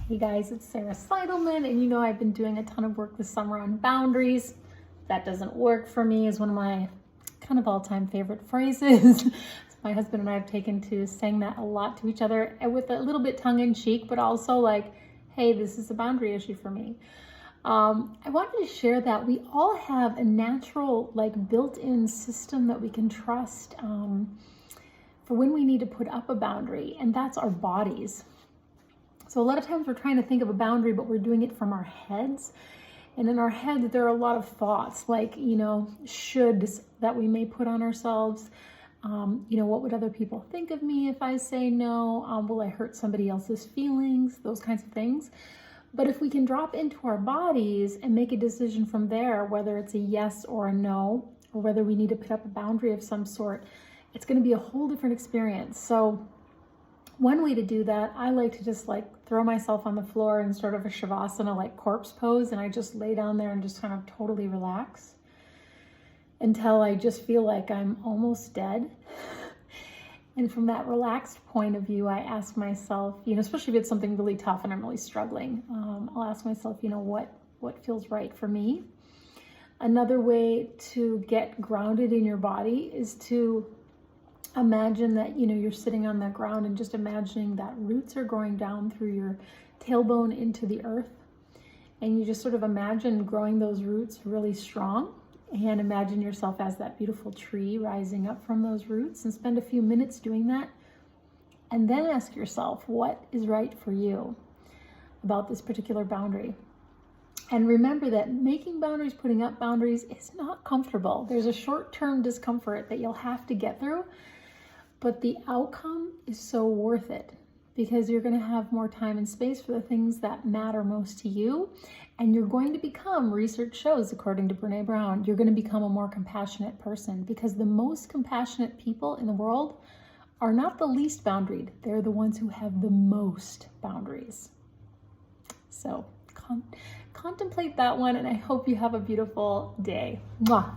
Hey guys, it's Sarah Seidelman, and you know I've been doing a ton of work this summer on boundaries. That doesn't work for me is one of my kind of all-time favorite phrases. My husband and I have taken to saying that a lot to each other with a little bit tongue-in-cheek, but also like, hey, this is a boundary issue for me. I wanted to share that we all have a natural, like built-in system that we can trust for when we need to put up a boundary, and that's our bodies. So a lot of times we're trying to think of a boundary, but we're doing it from our heads. And in our head, there are a lot of thoughts like, shoulds that we may put on ourselves. What would other people think of me if I say no? Will I hurt somebody else's feelings? Those kinds of things. But if we can drop into our bodies and make a decision from there, whether it's a yes or a no, or whether we need to put up a boundary of some sort, it's going to be a whole different experience. So one way to do that, I like to just throw myself on the floor in sort of a shavasana, like corpse pose, and I just lay down there and just kind of totally relax until I just feel like I'm almost dead. And from that relaxed point of view, I ask myself, especially if it's something really tough and I'm really struggling, I'll ask myself, what feels right for me? Another way to get grounded in your body is to imagine that, you're sitting on the ground and just imagining that roots are growing down through your tailbone into the earth. And you just sort of imagine growing those roots really strong, and imagine yourself as that beautiful tree rising up from those roots, and spend a few minutes doing that. And then ask yourself, what is right for you about this particular boundary? And remember that making boundaries, putting up boundaries is not comfortable. There's a short-term discomfort that you'll have to get through, but the outcome is so worth it, because you're going to have more time and space for the things that matter most to you. And you're going to become, research shows, according to Brene Brown, you're going to become a more compassionate person, because the most compassionate people in the world are not the least boundaried. They're the ones who have the most boundaries. So contemplate that one, and I hope you have a beautiful day. Mwah.